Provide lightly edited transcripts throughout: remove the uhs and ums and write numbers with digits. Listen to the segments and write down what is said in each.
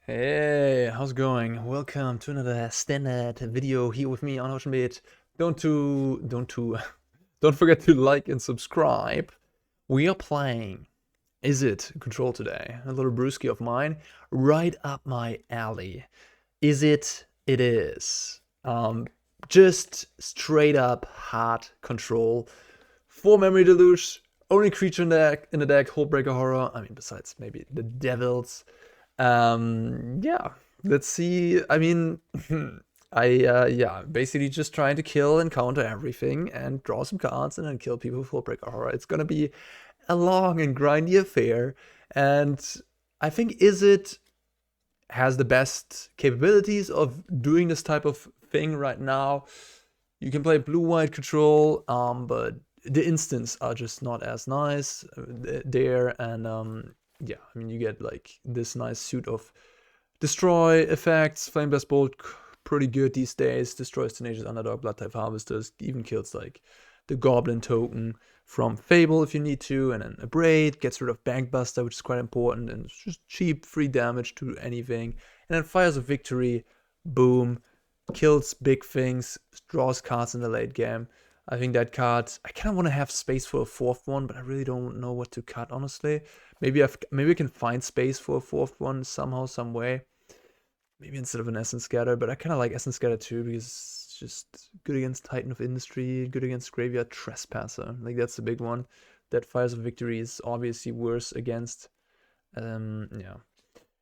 Hey, how's it going? Welcome to another standard video here with me on Huschenbeth. Don't forget to like and subscribe. We are playing Izzet Control today. A little brewski of mine, right up my alley. Izzet it is. Just straight up hard control. 4 Memory Deluge, only creature in the deck, Hullbreaker Horror. I mean, besides maybe the Devils. Yeah, let's see. I mean, yeah, basically just trying to kill and counter everything and draw some cards and then kill people with Hullbreaker Horror. It's gonna be a long and grindy affair, and I think Izzet has the best capabilities of doing this type of thing right now. You can play blue-white control, but the instants are just not as nice there, and yeah, I mean, you get like this nice suit of destroy effects. Flame Blast Bolt, pretty good these days. Destroys Tenacious Underdog, Blood Type Harvesters, even kills like the Goblin token from Fable if you need to, and then Abrade gets rid of Bankbuster, which is quite important, and it's just cheap, free damage to anything. And then Fires of Victory, boom, kills big things, draws cards in the late game. I think that card, I kind of want to have space for a fourth one, but I really don't know what to cut, honestly. Maybe I can find space for a fourth one somehow, some way. Maybe instead of an Essence Scatter, but I kind of like Essence Scatter too because it's just good against Titan of Industry, good against Graveyard Trespasser. Like, that's the big one. That Fires of Victory is obviously worse against. Yeah.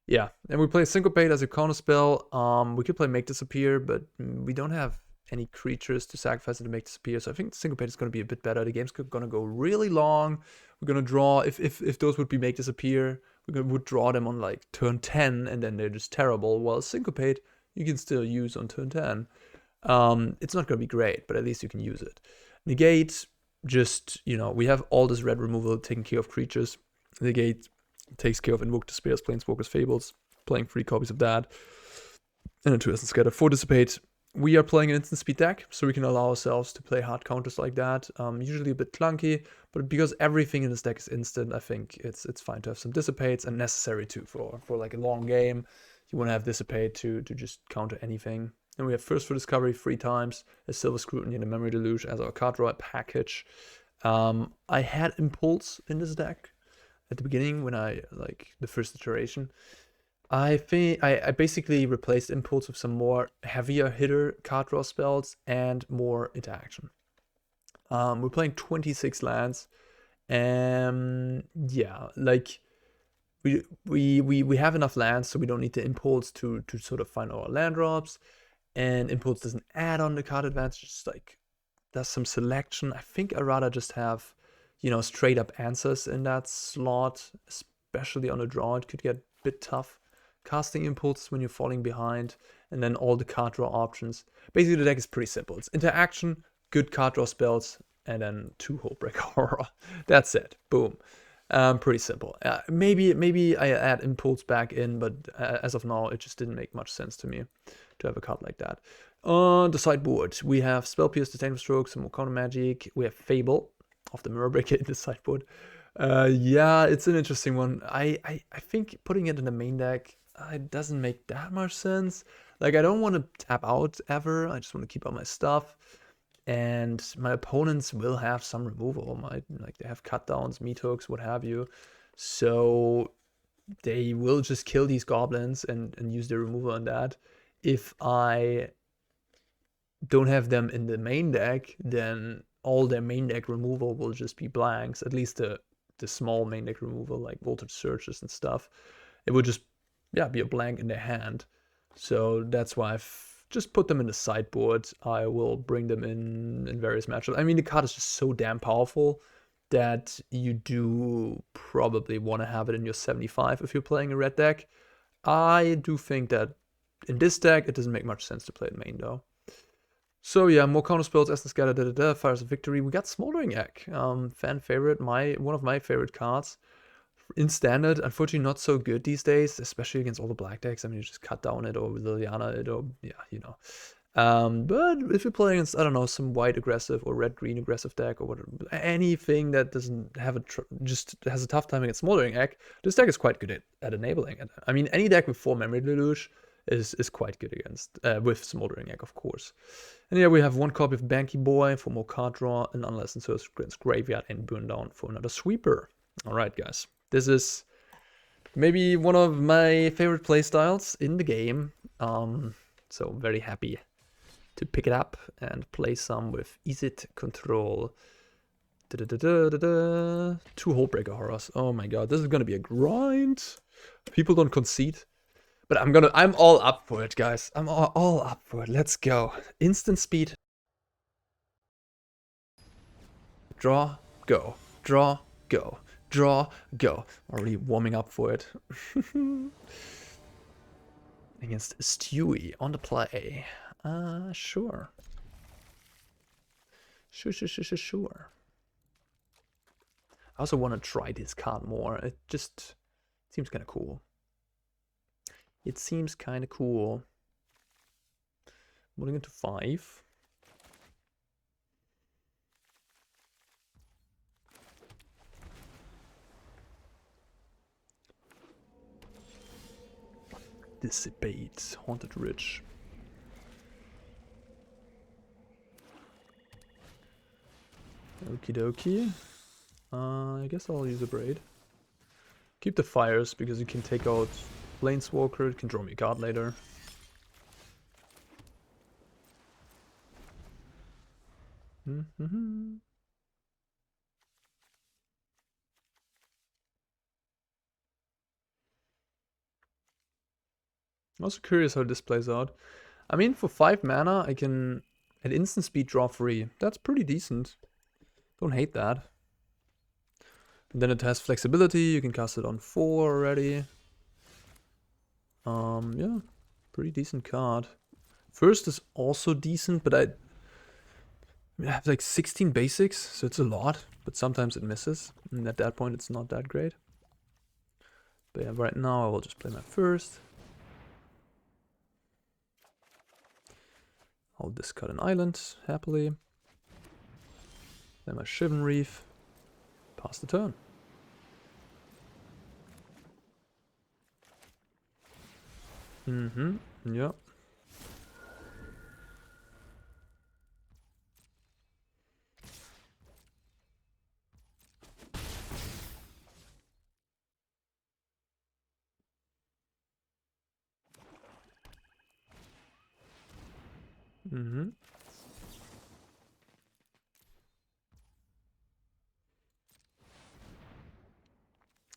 Yeah, and we play Syncopate as a counter spell. We could play Make Disappear, but we don't have any creatures to sacrifice and to make disappear. So I think Syncopate is going to be a bit better. The game's going to go really long. We're going to draw, if those would be Make Disappear, would draw them on like turn 10, and then they're just terrible. While Syncopate, you can still use on turn 10. It's not going to be great, but at least you can use it. Negate, just, we have all this red removal taking care of creatures. Negate takes care of Invoke Despairs, Planeswalkers, Fables, playing 3 copies of that. And then 2 Essence Scatter. For Dissipate, we are playing an instant speed deck, so we can allow ourselves to play hard counters like that. Usually a bit clunky, but because everything in this deck is instant, I think it's fine to have some Dissipates, and necessary too for like a long game. You want to have Dissipate to just counter anything. And we have First for Discovery 3 times, a Silver Scrutiny and a Memory Deluge as our card draw package. I had Impulse in this deck at the beginning when the first iteration. I think I basically replaced Impulse with some more heavier hitter card draw spells and more interaction. We're playing 26 lands, and yeah, like we have enough lands, so we don't need the Impulse to sort of find our land drops. And Impulse doesn't add on the card advantage, just like does some selection. I think I'd rather just have, straight up answers in that slot, especially on a draw. It could get a bit tough. Casting Impulse when you're falling behind, and then all the card draw options. Basically, the deck is pretty simple. It's interaction, good card draw spells, and then 2 Hullbreaker Horror. That's it. Boom. Pretty simple. Maybe I add Impulse back in, but as of now, it just didn't make much sense to me to have a card like that. On the sideboard, we have Spell Pierce, Disdainful Stroke, some more counter magic. We have Fable of the Mirror Breaker in the sideboard. Yeah, it's an interesting one. I think putting it in the main deck, it doesn't make that much sense. Like, I don't want to tap out ever. I just want to keep all my stuff. And my opponents will have some removal. They have cut downs, meat hooks, what have you. So they will just kill these goblins and use their removal on that. If I don't have them in the main deck, then all their main deck removal will just be blanks. At least the small main deck removal, like Voltage Searches and stuff. It would just be a blank in their hand. So that's why I've just put them in the sideboard. I will bring them in various matchups. I mean, the card is just so damn powerful that you do probably want to have it in your 75 if you're playing a red deck. I do think that in this deck, it doesn't make much sense to play it main, though. So yeah, more counter spells, Essence Scatter, Fires of Victory. We got Smoldering Egg, fan favorite, one of my favorite cards. In standard, unfortunately not so good these days, especially against all the black decks. I mean, you just cut down it or Liliana it, or But if you're playing against, I don't know, some white aggressive or red-green aggressive deck or whatever, anything that doesn't have just has a tough time against Smoldering Egg, this deck is quite good at enabling it. I mean, any deck with 4 Memory Deluge is quite good against, with Smoldering Egg, of course. And yeah, we have 1 copy of Banky Boy for more card draw, and Unless and Surgeon's Graveyard and Burn Down for another sweeper. Alright, guys. This is maybe one of my favorite playstyles in the game. So very happy to pick it up and play some with Izzet control. 2 Hullbreaker Horrors. Oh my god, this is gonna be a grind. People don't concede. But I'm all up for it, guys. I'm all up for it. Let's go. Instant speed. Draw, go. Draw, go. Draw, go. Already warming up for it. Against Stewie on the play. Sure. Sure. I also want to try this card more. It just seems kind of cool. It seems kind of cool. Moving into 5. Dissipate, Haunted Ridge. Okie dokie. I guess I'll use Abrade. Keep the fires because you can take out Planeswalker, it can draw me a card later. I'm also curious how this plays out. I mean, for 5 mana, I can at instant speed draw 3. That's pretty decent. Don't hate that. And then it has flexibility. You can cast it on 4 already. Yeah, pretty decent card. First is also decent, but I have like 16 basics, so it's a lot. But sometimes it misses, and at that point, it's not that great. But yeah, right now I will just play my first. I'll discard an island, happily. Then my Shivan Reef. Pass the turn. Yeah.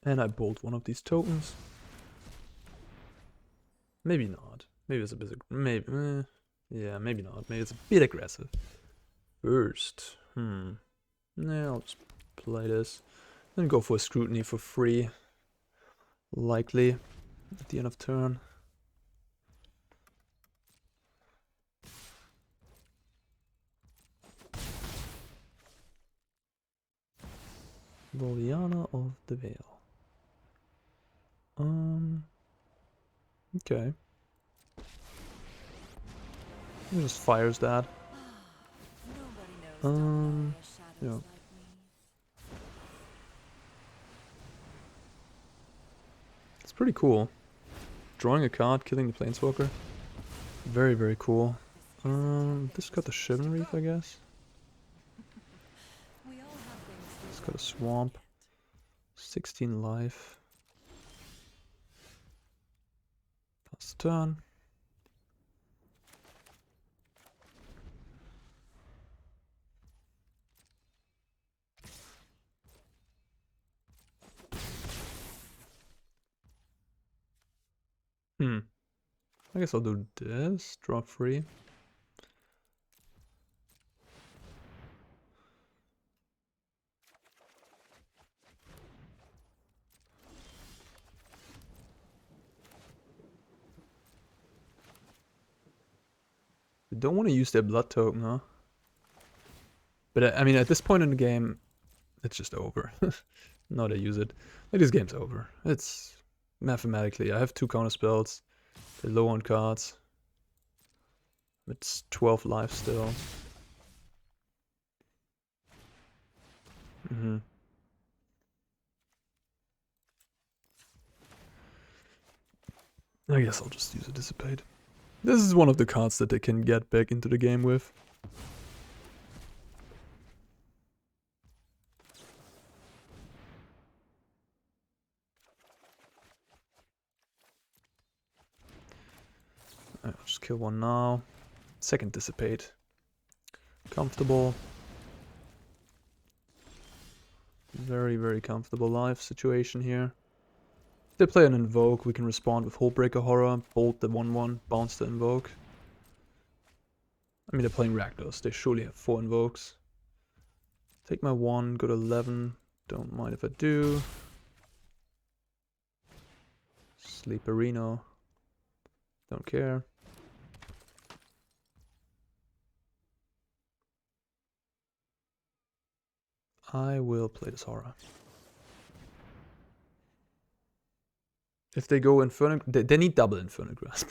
And I bolt one of these tokens. Maybe not. Maybe it's a bit... Maybe... yeah, maybe not. Maybe it's a bit aggressive. First. Yeah, I'll just play this. Then go for a Scrutiny for free. Likely. At the end of turn. Liliana of the Veil. Okay. He just fires that. Yeah. It's pretty cool. Drawing a card, killing the Planeswalker. Very, very cool. This got the Shivan Reef, I guess. It's got a Swamp. 16 life. Pass the turn. I guess I'll do this. Draw 3. We don't want to use their blood token, huh? But I mean, at this point in the game, it's just over. No, they use it. Like, this game's over. It's mathematically. I have 2 counter spells. They're low on cards. It's 12 life still. I guess I'll just use a Dissipate. This is one of the cards that they can get back into the game with. I'll just kill one now. Second Dissipate. Comfortable. Very, very comfortable life situation here. If they play an Invoke, we can respond with Hullbreaker Horror, bolt the 1-1, bounce the Invoke. I mean, they're playing Rakdos. They surely have 4 Invokes. Take my 1, go to 11. Don't mind if I do. Sleeperino. Don't care. I will play this Horror. If they go Inferno, they need double Inferno Grasp.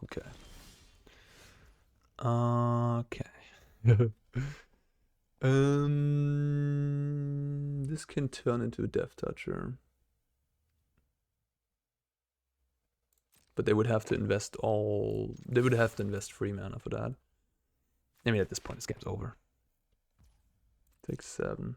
Okay. Okay. This can turn into a Death Toucher. But they would have to invest all... They would have to invest 3 mana for that. I mean, at this point, this game's over. Take 7.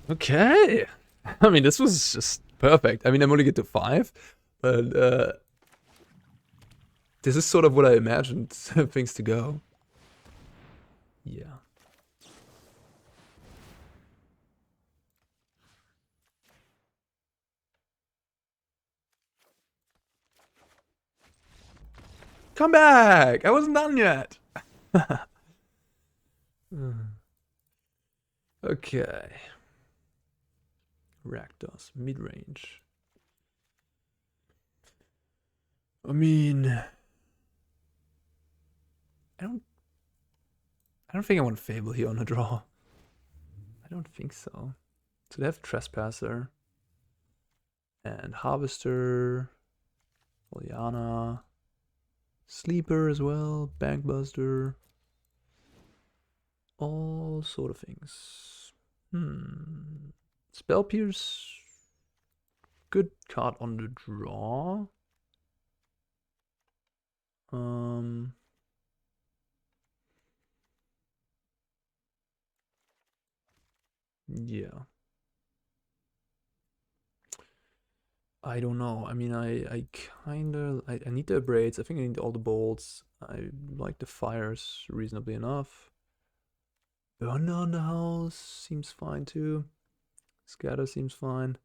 Okay. I mean, this was just perfect. I mean, I'm only get to 5, but this is sort of what I imagined things to go. Yeah. Come back! I wasn't done yet. Okay. Rakdos, midrange. I mean, I don't think I want Fable here on the draw. I don't think so. So they have Trespasser and Harvester, Liliana, Sleeper as well, Bankbuster, all sort of things. Spell Pierce, good card on the draw. Yeah. I don't know. I mean, I kinda... I need the Abrades. I think I need all the bolts. I like the fires reasonably enough. Burn on the house seems fine too. Scatter seems fine.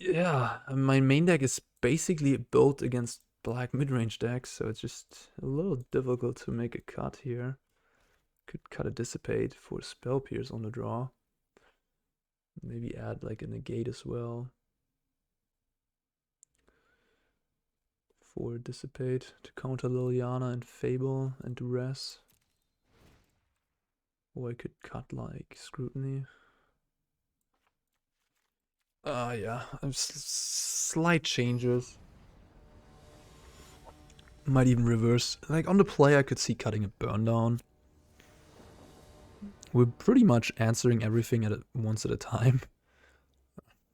Yeah, my main deck is basically built against black midrange decks, so it's just a little difficult to make a cut here. Could cut a Dissipate for Spell Pierce on the draw. Maybe add like a Negate as well. For Dissipate to counter Liliana and Fable and Duress. Or I could cut like Scrutiny. Yeah, slight changes. Might even reverse. Like on the play, I could see cutting a Burn Down. We're pretty much answering everything once at a time.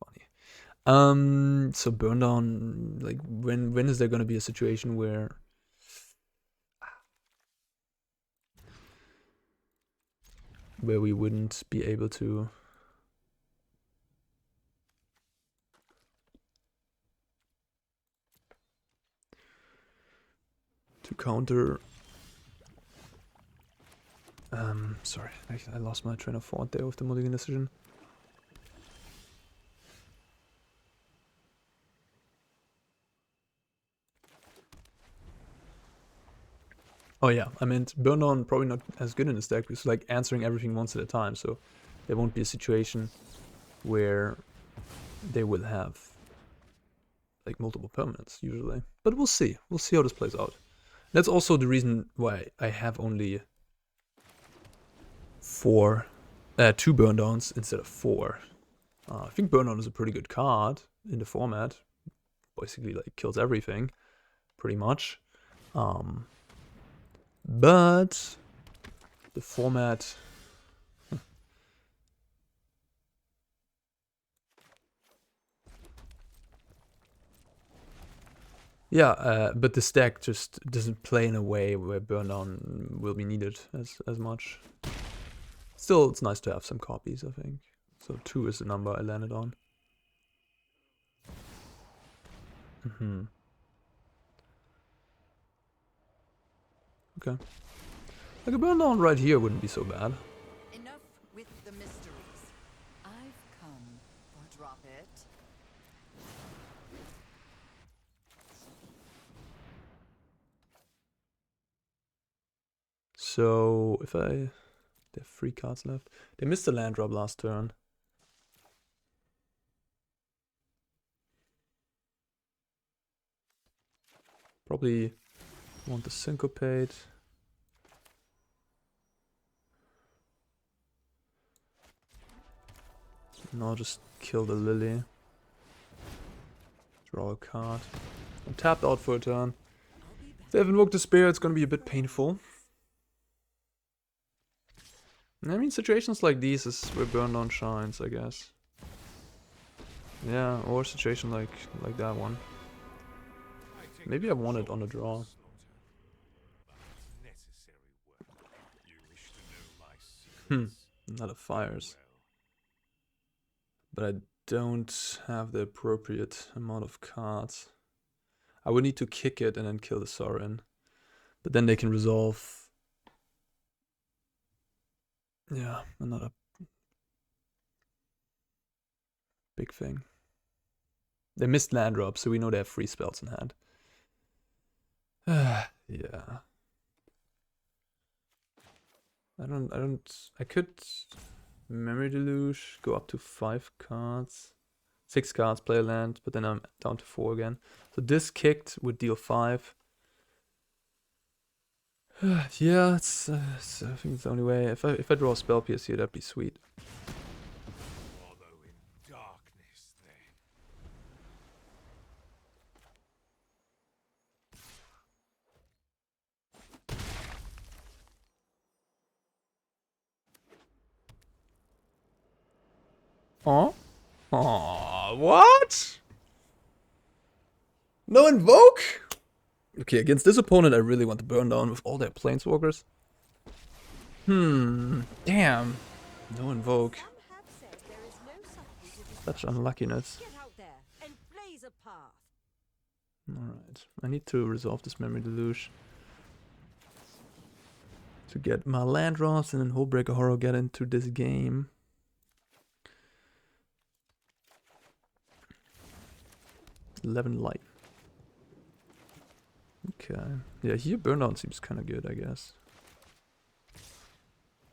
Funny. So Burn Down, like when is there gonna be a situation where we wouldn't be able to counter? Sorry, I lost my train of thought there with the mulligan decision. Oh yeah, I meant Burn Down probably not as good in this deck because like answering everything once at a time, so there won't be a situation where they will have like multiple permanents usually. But we'll see. We'll see how this plays out. That's also the reason why I have only 2 burn downs instead of 4. I think burn down is a pretty good card in the format. Basically like kills everything, pretty much. But the format yeah, but the stack just doesn't play in a way where burn down will be needed as much. Still, it's nice to have some copies, I think. So 2 is the number I landed on. Okay. Like a burn down right here wouldn't be so bad. Enough with the mysteries. I've come for drop it. So if they have 3 cards left. They missed the land drop last turn. Probably want the Syncopate. No, just kill the Lily. Draw a card. I'm tapped out for a turn. If they have invoked Despair, it's gonna be a bit painful. I mean, situations like these is where burn down shines, I guess. Yeah, or a situation like that one. Maybe I want it on a draw. Not a fires. But I don't have the appropriate amount of cards. I would need to kick it and then kill the Soaring. But then they can resolve. Yeah, another big thing. They missed land drop, so we know they have 3 spells in hand. Yeah. I could Memory Deluge, go up to 5 cards. 6 cards, play a land, but then I'm down to 4 again. So this kicked would deal 5. Yeah, it's I think it's the only way. If I draw a spell pierce here, that'd be sweet. Oh? Oh, what? No invoke? Okay, against this opponent, I really want to burn down with all their planeswalkers. Damn. No invoke. Such unluckiness. Alright, I need to resolve this Memory Deluge to get my land drops and then Hullbreaker Horror get into this game. $11 life. Okay. Yeah, here burn down seems kind of good, I guess.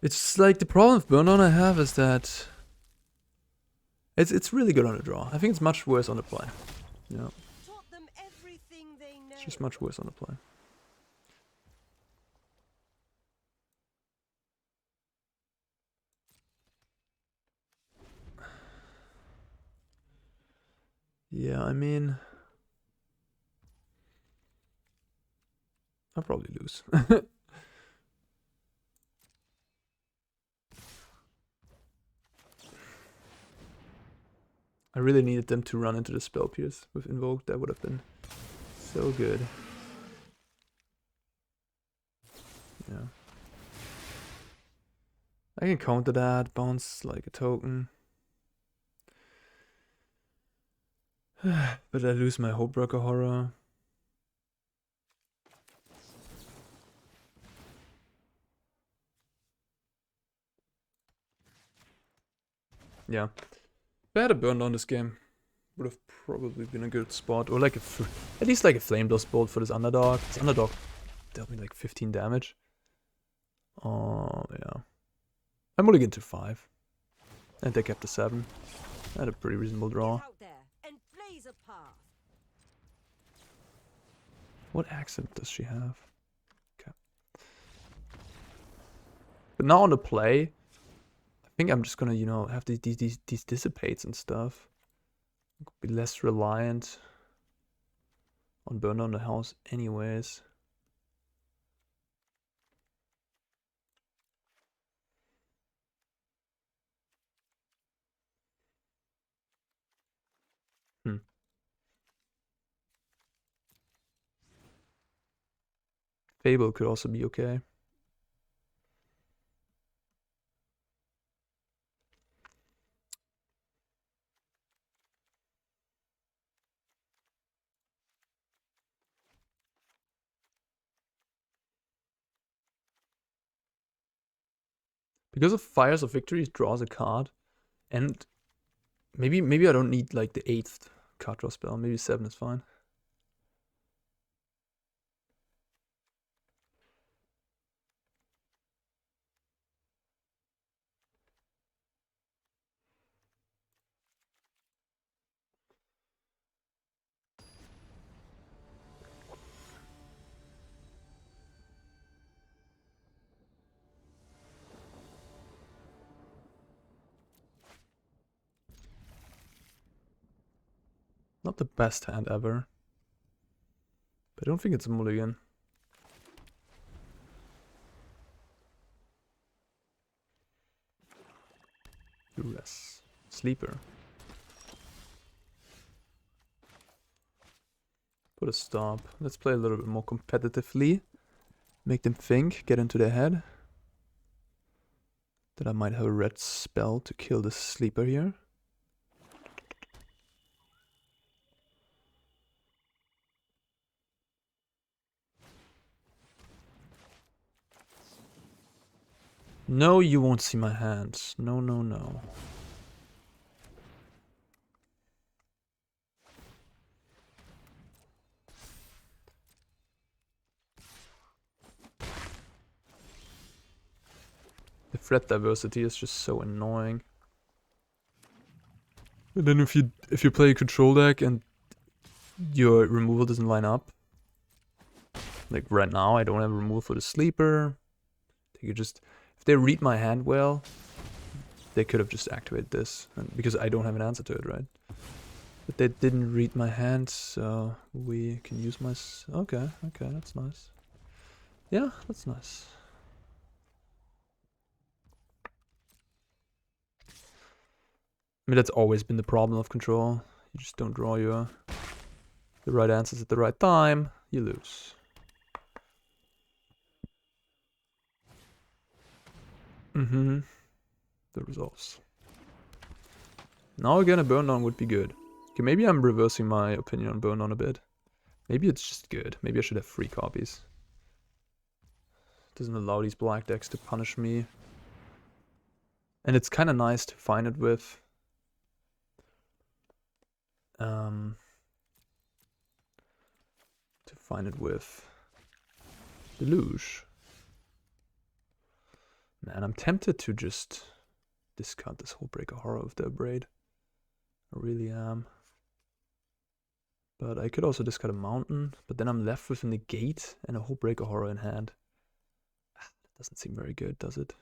It's like the problem with burn down I have is that it's really good on the draw. I think it's much worse on the play. Yeah. It's just much worse on the play. Yeah, I mean, I'll probably lose. I really needed them to run into the spell pierce with Invoke. That would have been so good. Yeah. I can counter that, bounce like a token. But I lose my Hullbreaker Horror. Yeah. If I had a burn down this game, would have probably been a good spot. Or like at least like a Flame Dust Bolt for this underdog. This underdog dealt me like 15 damage. Oh, yeah. I'm mulligan to 5. And they kept the 7. Had a pretty reasonable draw. Get out there and blaze a path. What accent does she have? Okay. But now on the play, I think I'm just gonna, you know, have these dissipates and stuff. Be less reliant on burn down the house anyways. Fable could also be okay. Because of Fires of Victory, it draws a card. And maybe I don't need like the 8th card draw spell. Maybe 7 is fine. Not the best hand ever. But I don't think it's a mulligan. Duress. Sleeper. Put a stop. Let's play a little bit more competitively. Make them think, get into their head. That I might have a red spell to kill the sleeper here. No, you won't see my hands. No, no, no. The threat diversity is just so annoying. And then if you play a control deck and your removal doesn't line up, like right now I don't have a removal for the sleeper. They could just, if they read my hand well, they could have just activated this, and because I don't have an answer to it, right? But they didn't read my hand, so we can use my... Okay, that's nice. Yeah, that's nice. I mean, that's always been the problem of control. You just don't draw the right answers at the right time, you lose. The results. Now again, a burn down would be good. Okay, maybe I'm reversing my opinion on burn down a bit. Maybe it's just good. Maybe I should have 3 copies. Doesn't allow these black decks to punish me. And it's kind of nice to find it with... Deluge. Man, I'm tempted to just discard this Hullbreaker Horror with the Abrade. I really am. But I could also discard a Mountain, but then I'm left with a Negate and a Hullbreaker Horror in hand. That doesn't seem very good, does it?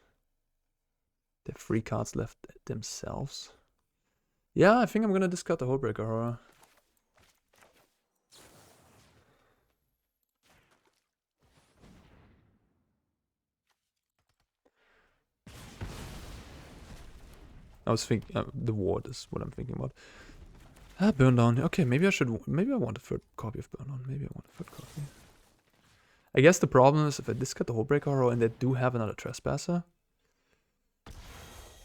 They have 3 cards left themselves. Yeah, I think I'm gonna discard the Hullbreaker Horror. I was thinking, the ward is what I'm thinking about. Burn down. Okay, maybe I want a 3rd copy of Burn down. Maybe I want a 3rd copy. I guess the problem is if I discard the Hullbreaker Horror and they do have another Trespasser,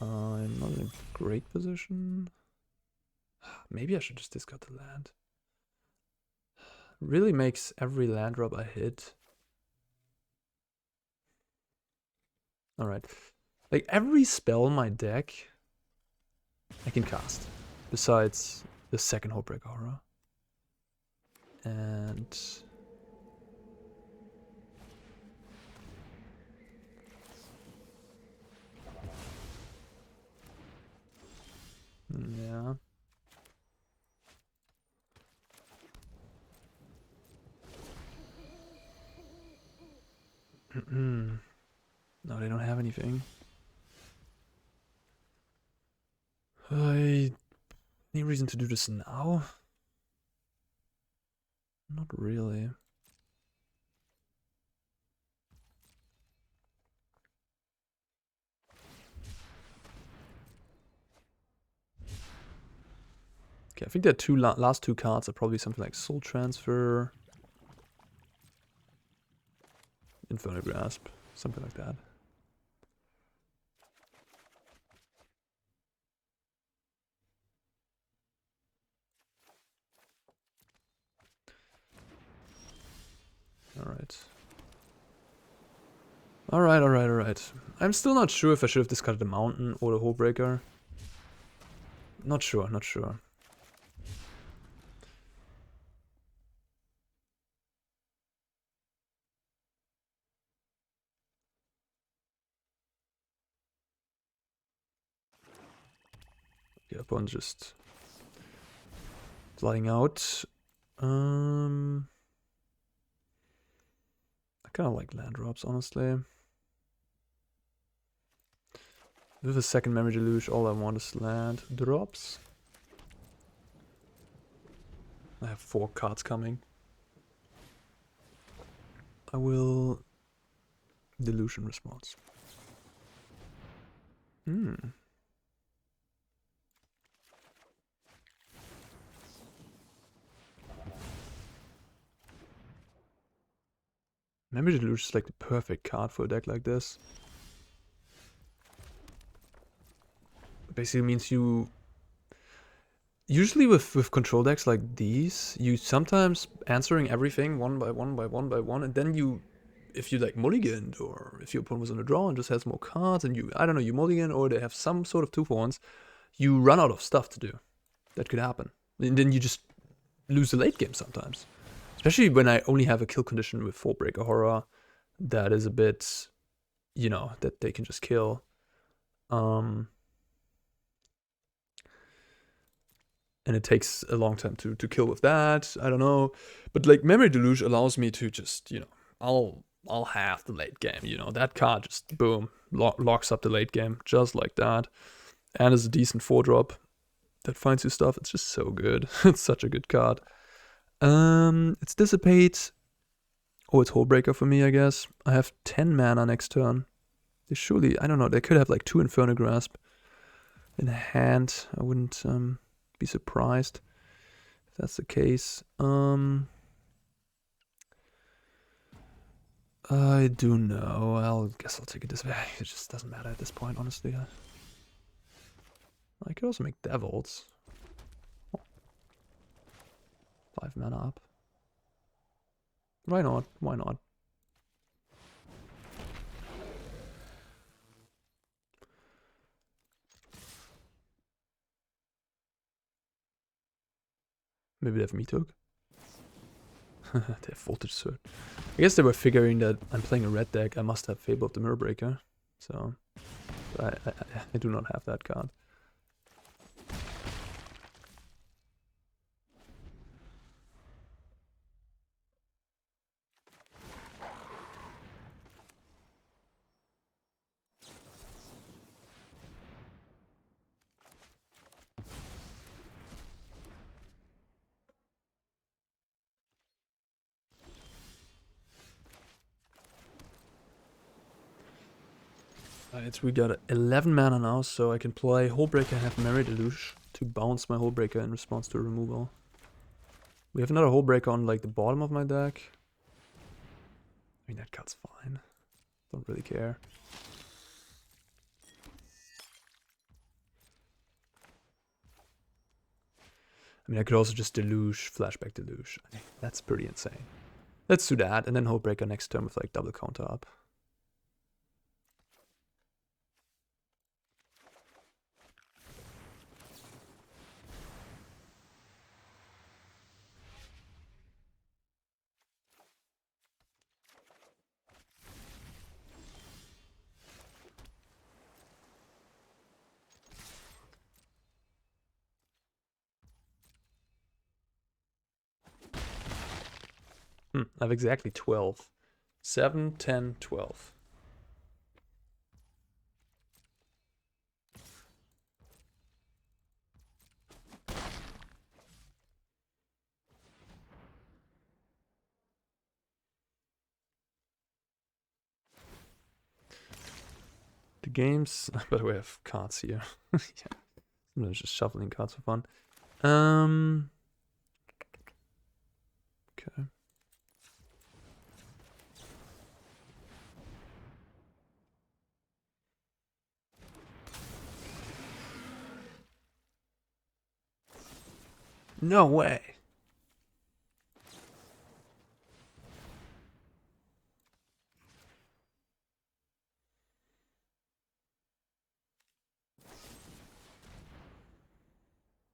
I'm not in a great position. Maybe I should just discard the land. Really makes every land drop I hit. Alright. Like every spell in my deck I can cast. Besides the 2nd Hullbreaker Horror. And... No, they don't have anything. Any reason to do this now? Not really. Okay, I think the last two cards are probably something like Soul Transfer, Infernal Grasp, something like that. Alright. Alright. I'm still not sure if I should have discarded the Mountain or the Hullbreaker. Not sure. Okay, opponent just flying out. I kind of like land drops, honestly. With a second Memory Deluge, all I want is land drops. I have 4 cards coming. I will Delusion Response. Memory Deluge is like the perfect card for a deck like this. It basically means you... Usually with control decks like these, you sometimes answering everything one by one, and then you... If you like mulliganed, or if your opponent was on a draw and just has more cards, and you, I don't know, you mulligan, or they have some sort of 2-for-1s, you run out of stuff to do. That could happen. And then you just lose the late game sometimes. Especially when I only have a kill condition with Hullbreaker Horror, that is a bit, you know, that they can just kill. And it takes a long time to kill with that. I don't know, but like Memory Deluge allows me to just, you know, I'll have the late game. You know, that card just boom locks up the late game just like that, and is a decent 4-drop that finds you stuff. It's just so good. It's such a good card. It's Dissipate. Oh, it's Hullbreaker for me, I guess. I have 10 mana next turn. They surely, I don't know, they could have like 2 Infernal Grasp in hand. I wouldn't be surprised if that's the case. I do know. Guess I'll take it this way. It just doesn't matter at this point, honestly. I could also make Devils. 5 mana up. Why not? Why not? Maybe they have Meathook. They have Voltage Sword. I guess they were figuring that I'm playing a red deck. I must have Fable of the Mirror Breaker. So, I do not have that card. We got 11 mana now, so I can play Hullbreaker and have Memory Deluge to bounce my Hullbreaker in response to removal. We have another Hullbreaker on like the bottom of my deck. I mean, that card's fine. Don't really care. I mean, I could also just Deluge, Flashback Deluge. I mean, that's pretty insane. Let's do that, and then Hullbreaker next turn with like double counter up. I have exactly 12. 7, 10, 12. The games, by the way, I have cards here. Yeah. I'm just shuffling cards for fun. Okay. No way.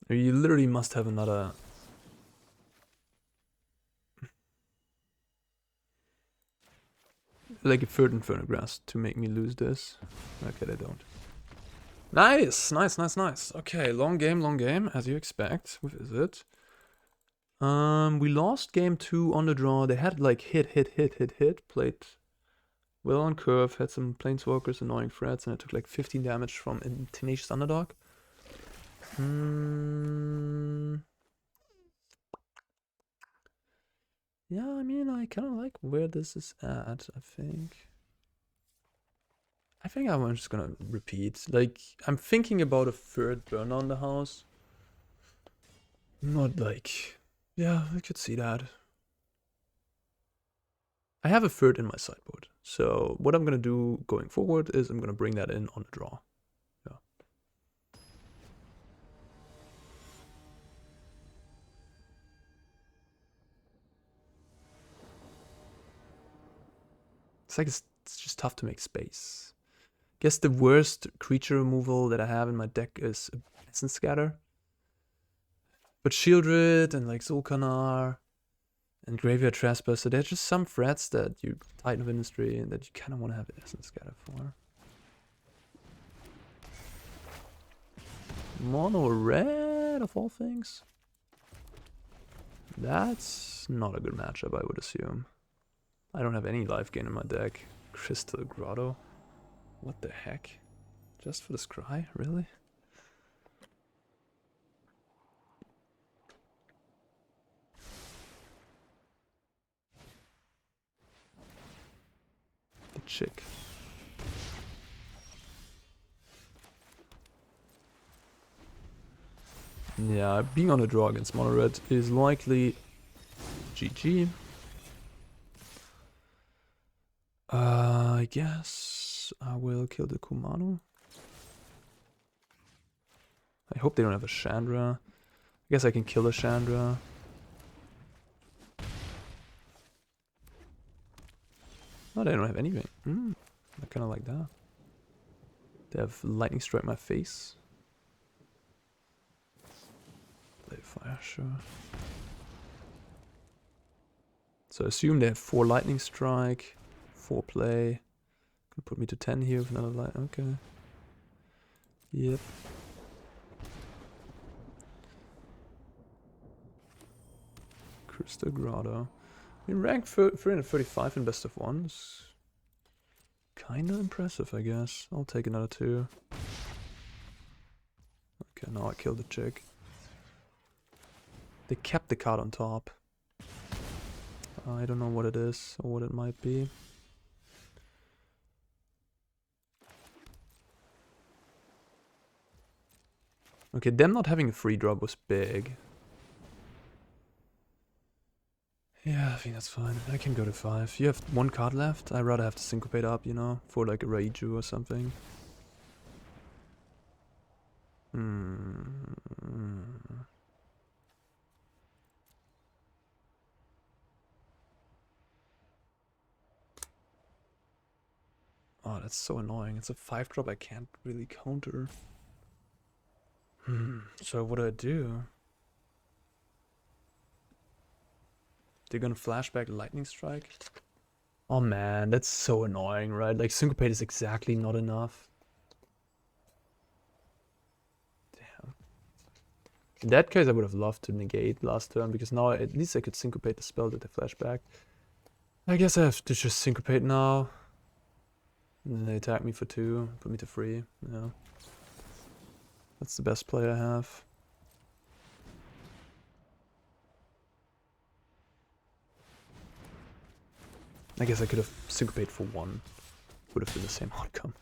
You literally must have another... like a third Inferno Grass to make me lose this. Okay, they don't. Nice! Nice, nice, nice. Okay, long game, as you expect with Izzet. We lost game 2 on the draw. They had like hit, played well on curve, had some Planeswalkers, annoying threats, and I took like 15 damage from a Tenacious Underdog. Yeah, I mean, I kind of like where this is at, I think. I think I'm just gonna repeat. Like, I'm thinking about a third burn on the house. Not like... yeah, I could see that. I have a third in my sideboard. So what I'm gonna do going forward is I'm gonna bring that in on the draw. Yeah. It's like it's just tough to make space. Guess the worst creature removal that I have in my deck is Essence Scatter. But Shieldred and like Zulkanar and Graveyard Trespasser, they're just some threats that you Titan of Industry and that you kind of want to have Essence Scatter for. Mono red of all things? That's not a good matchup, I would assume. I don't have any life gain in my deck. Crystal Grotto? What the heck? Just for the scry? Really? The chick. Yeah, being on a draw against mono red is likely GG. I guess I will kill the Kumano. I hope they don't have a Chandra. I guess I can kill a Chandra. Oh, they don't have anything. I kind of like that. They have Lightning Strike my face. Play fire, sure. So I assume they have 4 Lightning Strike, 4 play. Could put me to 10 here with another light. Okay. Yep. Crystal Grotto. I mean, rank 335 in best of ones. Kinda impressive, I guess. I'll take another 2. Okay, now I killed the chick. They kept the card on top. I don't know what it is or what it might be. Okay, them not having a free drop was big. Yeah, I think that's fine. I can go to 5. You have 1 card left. I'd rather have to Syncopate up, you know, for like a Raiju or something. Oh, that's so annoying. It's a 5-drop I can't really counter. So what do I do? They're gonna flashback Lightning Strike? Oh man, that's so annoying, right? Like, Syncopate is exactly not enough. Damn. In that case, I would have loved to negate last turn, because now at least I could Syncopate the spell that they flashback. I guess I have to just Syncopate now. And then they attack me for 2, put me to 3. Yeah. That's the best play I have. I guess I could have Syncopate for 1. Would have been the same outcome.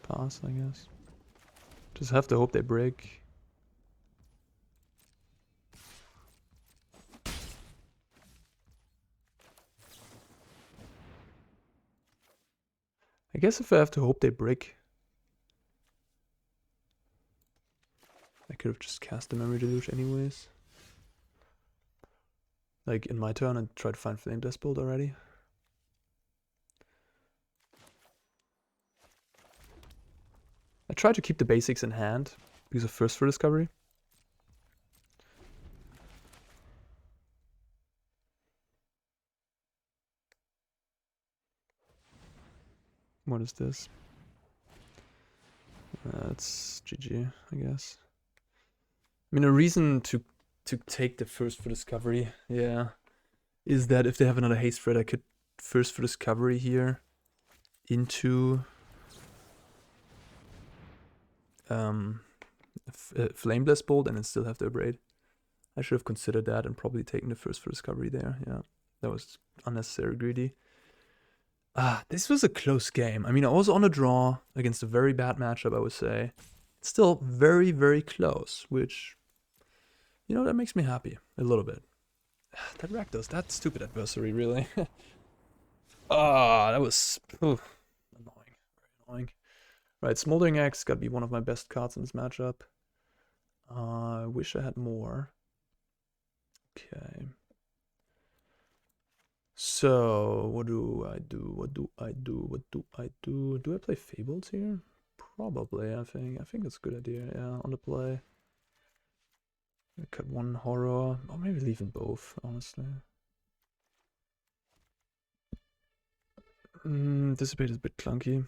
Pass, I guess. Just have to hope they break. I guess if I have to hope they break, I could have just cast the Memory Deluge anyways. Like in my turn and try to find Flame Disdainful already. I try to keep the basics in hand because of First for Discovery. What is this? It's GG, I guess. I mean, a reason to take the First for Discovery, yeah, is that if they have another haste threat, I could First for Discovery here into Flameless Bolt and then still have the Abrade. I should have considered that and probably taken the First for Discovery there. Yeah, that was unnecessary greedy. This was a close game. I mean, I was on a draw against a very bad matchup, I would say. Still very, very close, which, you know, that makes me happy a little bit. That Rakdos, that stupid adversary, really. That was annoying. Very annoying. Right, Smoldering Egg's gotta be one of my best cards in this matchup. I wish I had more. Okay. So, what do I do? What do I do? What do I do? Do I play Fables here? Probably, I think. I think that's a good idea, yeah, on the play. I cut one horror, or maybe leave in both, honestly. Dissipate is a bit clunky.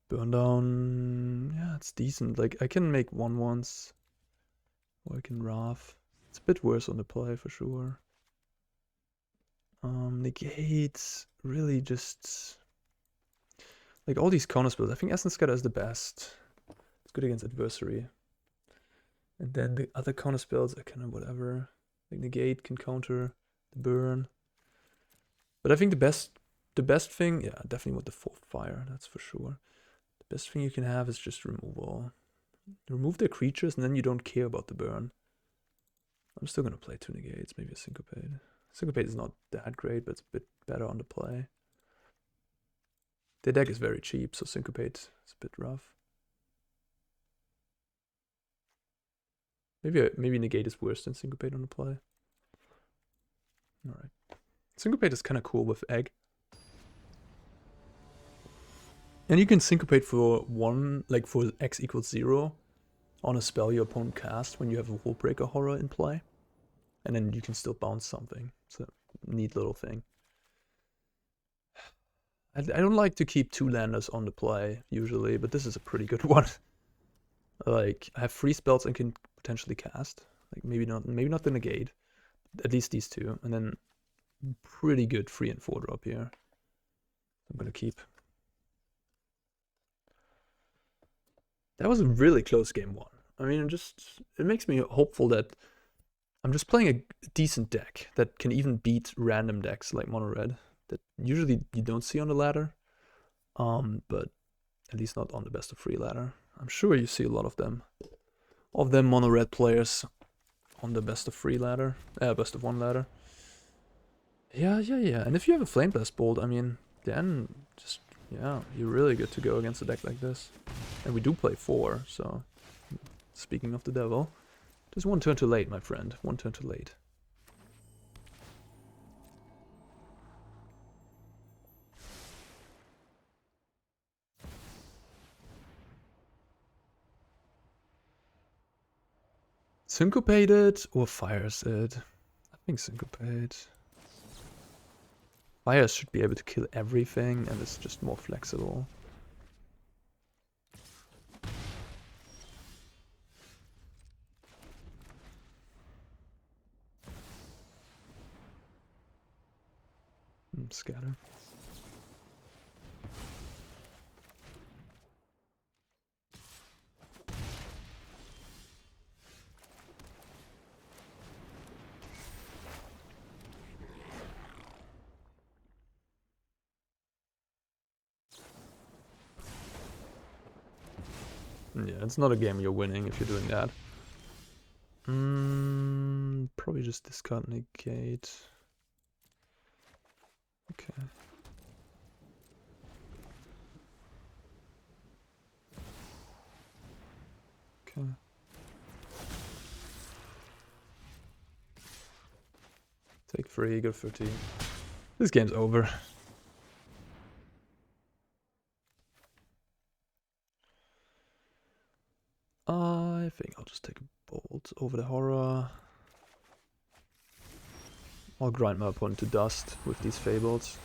Burn down, yeah, it's decent. Like, I can make 1/1s, or I can Wrath. It's a bit worse on the play, for sure. Negate, really just... Like, all these counter spells, I think Essence Scatter is the best. It's good against adversary. And then the other counter spells are kind of whatever. Like Negate can counter the burn. But I think the best thing, yeah, definitely with the 4th fire, that's for sure. The best thing you can have is just removal. Remove their creatures and then you don't care about the burn. I'm still gonna play 2 Negates, maybe a Syncopate. Syncopate is not that great, but it's a bit better on the play. Their deck is very cheap, so Syncopate is a bit rough. Maybe Negate is worse than Syncopate on the play. Alright. Syncopate is kind of cool with Egg. And you can Syncopate for 1, like for X equals 0 on a spell your opponent casts when you have a Hullbreaker Horror in play. And then you can still bounce something. It's a neat little thing. I don't like to keep 2 landers on the play, usually, but this is a pretty good one. Like, I have 3 spells I can potentially cast. Like, maybe not the Negate. At least these 2. And then pretty good 3 and 4 drop here. I'm gonna keep. That was a really close game 1. I mean, it makes me hopeful that I'm just playing a decent deck that can even beat random decks like Mono Red that usually you don't see on the ladder. But at least not on the best of 3 ladder. I'm sure you see a lot of them. Of them Mono Red players on the best of 3 ladder. Best of 1 ladder. Yeah. And if you have a Flame Bolt, I mean, then just, yeah, you're really good to go against a deck like this. And we do play 4, so speaking of the devil, just 1 turn too late, my friend. 1 turn too late. Syncopated or fires it? I think Syncopate. Fires should be able to kill everything and it's just more flexible. Scatter. Yeah, it's not a game you're winning if you're doing that. Probably just discard Negate. Okay. Okay. Take 3, go 13. This game's over. I think I'll just take a bolt over the horror. I'll grind my opponent to dust with these Fables.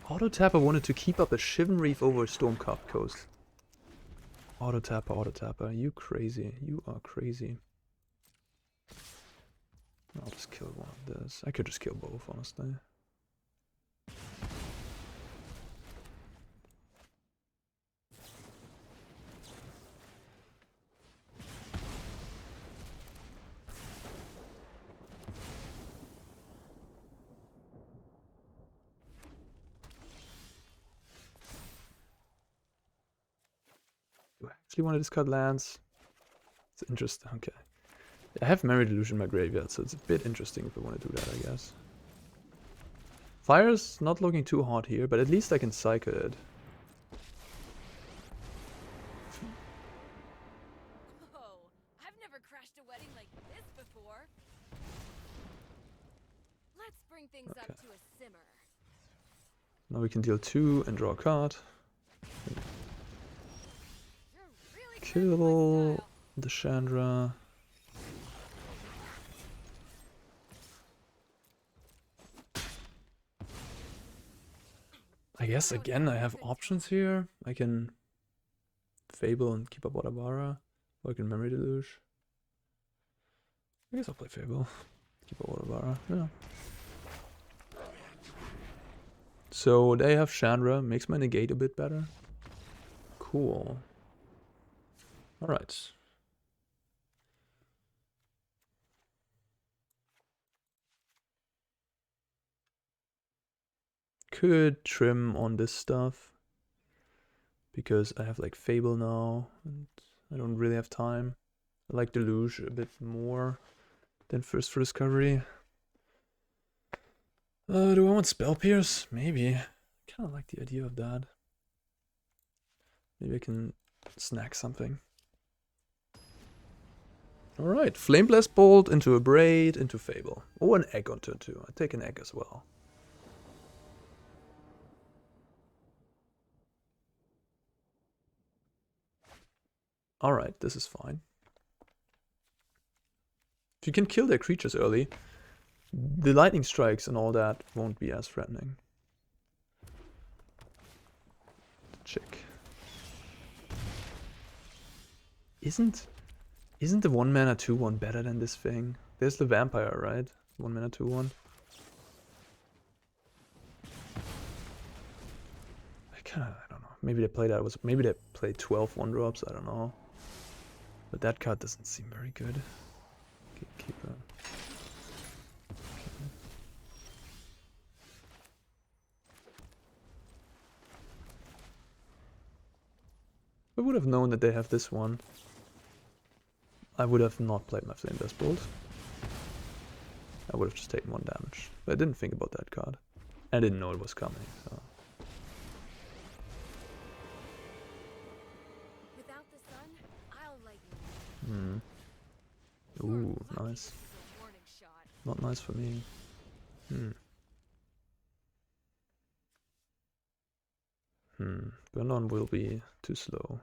Auto-tapper wanted to keep up a Shivan Reef over a Stormcarved Coast. Auto-tapper, you crazy. You are crazy. I'll just kill one of this. I could just kill both, honestly. Do I actually want to discard lands? It's interesting. Okay. I have Memory Deluge in my graveyard, so it's a bit interesting if I want to do that, I guess. Fire's not looking too hot here, but at least I can cycle it. Oh, I've never crashed a wedding like this before. Let's bring things up to a simmer. Now we can deal 2 and draw a card. Really Kill the Chandra. I guess again I have options here. I can Fable and keep up Otawara, or I can Memory Deluge. I guess I'll play Fable. Keep up Otawara. Yeah. So they have Chandra, makes my Negate a bit better. Cool. Alright. Could trim on this stuff, because I have like Fable now, and I don't really have time. I like Deluge a bit more than First for Discovery. Do I want Spell Pierce? Maybe. I kind of like the idea of that. Maybe I can snack something. Alright, Flame Blast Bolt into Abrade, into Fable. Or an Egg on turn 2. I take an Egg as well. Alright, this is fine. If you can kill their creatures early, the lightning strikes and all that won't be as threatening. Check. Isn't the 1 mana 2/1 better than this thing? There's the vampire, right? 1 mana 2/1. I don't know. Maybe they played that. Maybe they played 12 1-drops. I don't know. But that card doesn't seem very good. Gatekeeper. Okay. I would have known that they have this one. I would have not played my Flame Blast Bolt. I would have just taken 1 damage. But I didn't think about that card. I didn't know it was coming, so. Without the sun, I'll light you. Ooh, nice. Not nice for me. Burn-on will be too slow.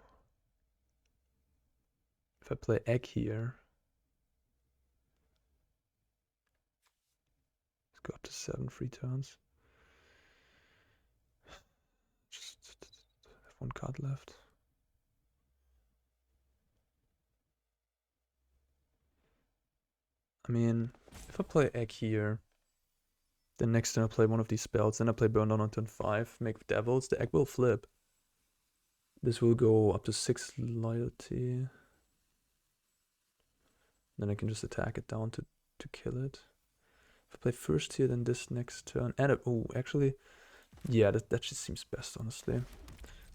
If I play Egg here, let's go up to 7 free turns. Just have 1 card left. I mean, if I play Egg here, then next turn I play one of these spells, then I play Burn Down on turn 5, make Devils, the Egg will flip. This will go up to 6 loyalty. Then I can just attack it down to kill it. If I play first here, then this next turn. And oh, actually, yeah, that just seems best, honestly.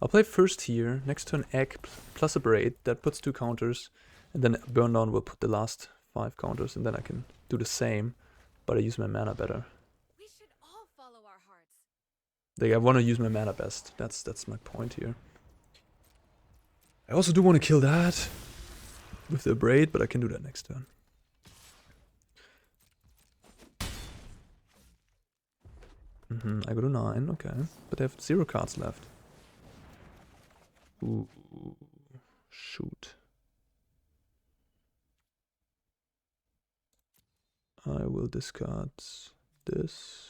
I'll play first here, next turn Egg plus Abrade, that puts 2 counters. And then Burn Down will put the last 5 counters, and then I can do the same, but I use my mana better. We should all follow our hearts. Like, I want to use my mana best. That's my point here. I also do want to kill that with the Abrade, but I can do that next turn. I go to 9, okay. But I have 0 cards left. Ooh, shoot. I will discard this.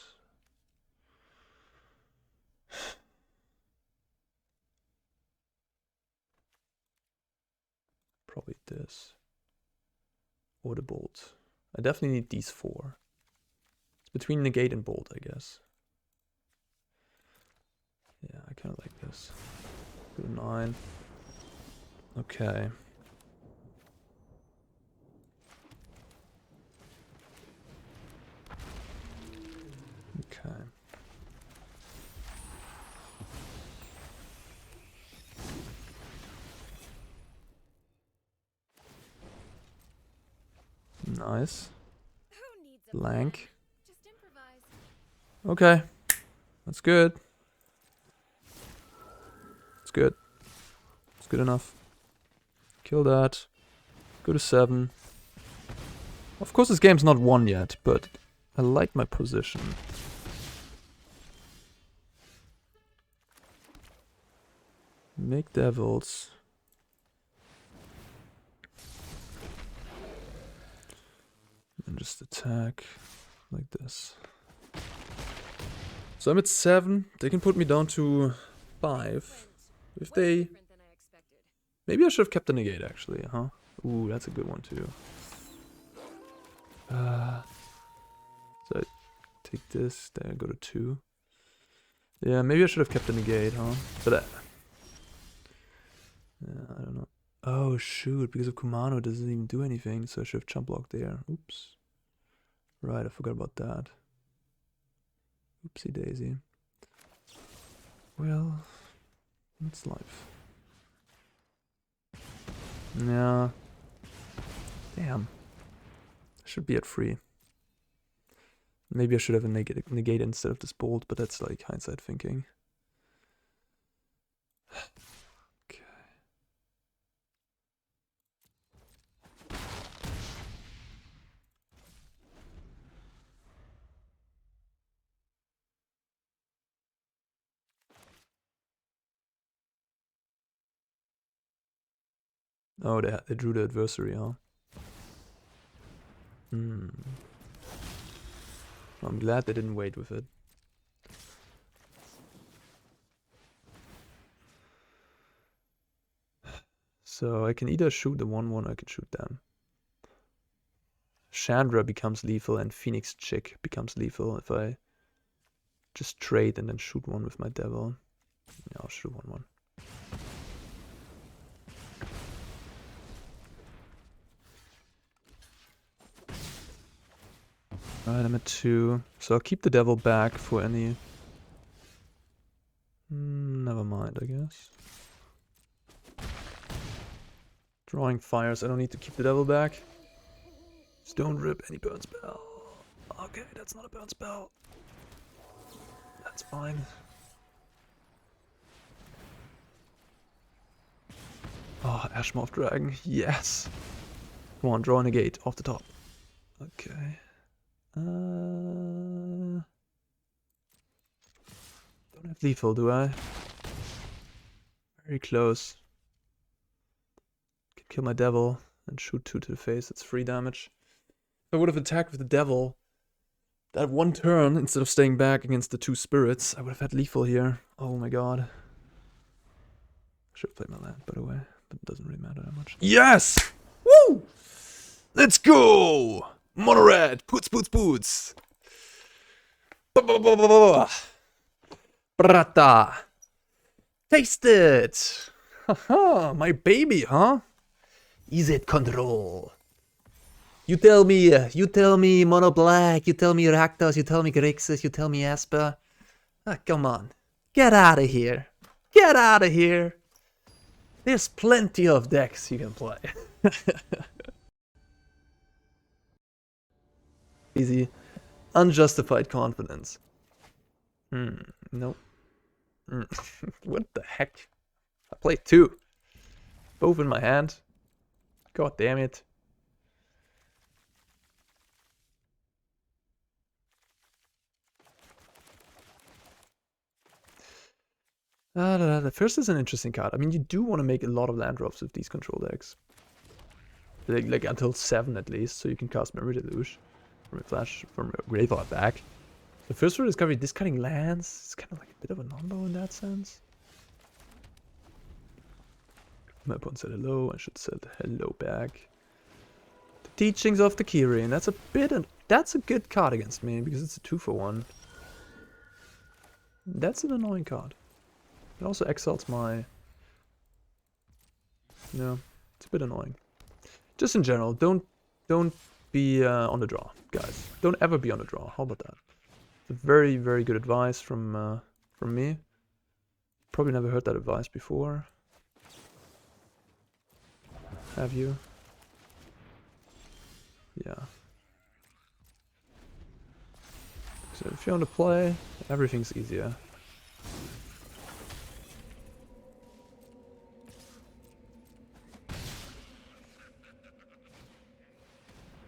Probably this. Or the bolt. I definitely need these 4. It's between Negate and bolt, I guess. Yeah, I kind of like this. Go to 9. Okay. Okay. Nice. Who needs a Blank. plan? Just improvise. Okay. That's good. It's good. It's good enough. Kill that. Go to 7. Of course, this game's not won yet, but I like my position. Make Devils. And just attack like this. So I'm at 7. They can put me down to 5. If they... Different than I expected. Maybe I should have kept the Negate, actually, huh? Ooh, that's a good one, too. So I take this, then I go to 2. Yeah, maybe I should have kept the Negate, huh? But yeah, I don't know. Oh, shoot, because of Kumano it doesn't even do anything, so I should have jump blocked there. Oops. Right, I forgot about that. Oopsie daisy. Well, that's life. Yeah. Damn. I should be at 3. Maybe I should have a negate instead of this bolt, but that's like hindsight thinking. Okay. Oh, they drew the adversary, huh? I'm glad they didn't wait with it. So I can either shoot the 1/1 or I can shoot them. Chandra becomes lethal and Phoenix Chick becomes lethal if I just trade and then shoot one with my devil. Yeah, I'll shoot 1/1. Alright, I'm at 2. So I'll keep the devil back for any... never mind, I guess. Drawing fires, I don't need to keep the devil back. Just don't rip any burn spell. Okay, that's not a burn spell. That's fine. Oh, Ashmorph Dragon, yes! Come on, draw a negate off the top. Okay. Don't have lethal, do I? Very close. Can kill my devil and shoot 2 to the face. That's 3 damage. If I would have attacked with the devil that one turn instead of staying back against the 2 spirits, I would have had lethal here. Oh my god. I should have played my land, by the way, but it doesn't really matter that much. Yes! Woo! Let's go! Mono red! Poots, poots, poots! Brata! Taste it! Haha, my baby, huh? Izzet control. You tell me Mono Black, you tell me Rakdos, you tell me Grixis, you tell me Esper. Ah, come on. Get out of here. Get out of here. There's plenty of decks you can play. Easy. Unjustified confidence. Nope. What the heck? I played 2. Both in my hand. God damn it. The first is an interesting card. I mean, you do want to make a lot of land drops with these control decks. Like until 7 at least, so you can cast Memory Deluge from a flash from a graveyard back. The first for discovery, discarding lands, it's kind of like a bit of a non-bow in that sense. My opponent said hello, I should say hello back. The Teachings of the Kirin, that's a good card against me because it's a 2-for-1. That's an annoying card. It also exiles my... No, it's a bit annoying. Just in general, don't be on the draw, guys. Don't ever be on the draw. How about that? It's very, very good advice from me. Probably never heard that advice before. Have you? Yeah. So if you want to play, everything's easier.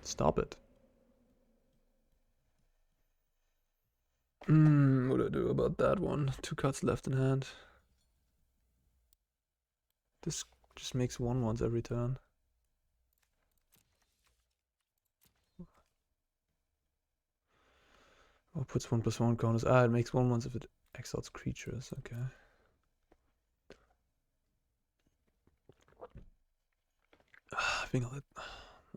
Stop it. What do I do about that one? 2 cards left in hand. This just makes 1/1s every turn. Oh, puts 1/1 counters. Ah, it makes 1/1s if it exiles creatures. Okay. I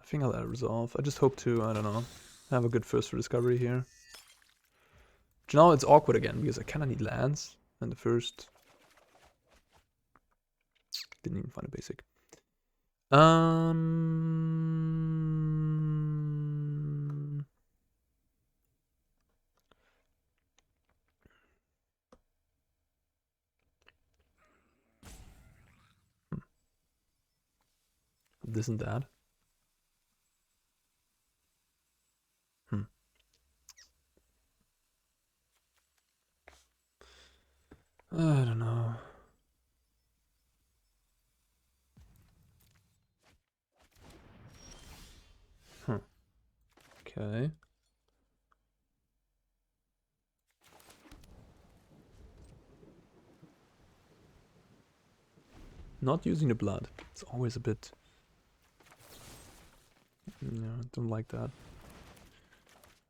think I'll let it resolve. I just hope to, I don't know, have a good first for discovery here. But now it's awkward again because I kind of need lands, and the first didn't even find a basic. This and that. I don't know. Okay. Not using the blood. It's always a bit... Yeah, I don't like that.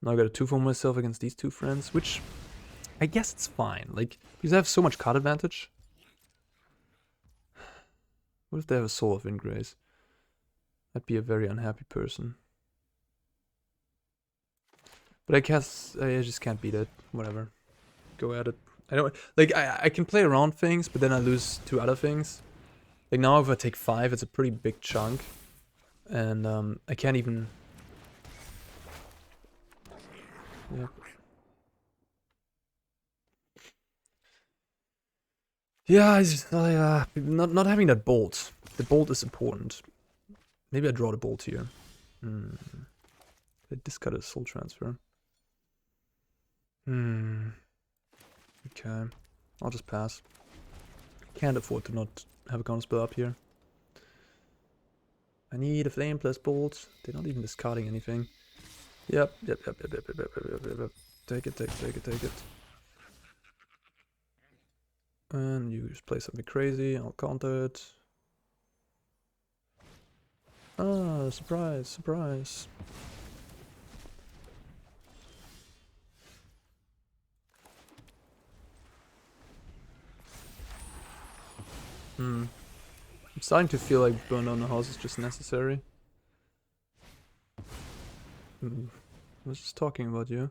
Now I got a 2 for myself against these 2 friends, which I guess it's fine. Like, because I have so much card advantage. What if they have a Soul of Ingrace? I'd be a very unhappy person. But I guess I just can't beat it. Whatever. Go at it. I don't like I can play around things, but then I lose 2 other things. Like now if I take 5, it's a pretty big chunk. And I can't even... Yep. Yeah, not having that bolt. The bolt is important. Maybe I draw the bolt here. I discard a soul transfer. Okay. I'll just pass. Can't afford to not have a counterspell up here. I need a flame plus bolt. They're not even discarding anything. Yep. Take it. And you just play something crazy, I'll counter it. Ah, surprise. I'm starting to feel like burn down the house is just necessary. I was just talking about you.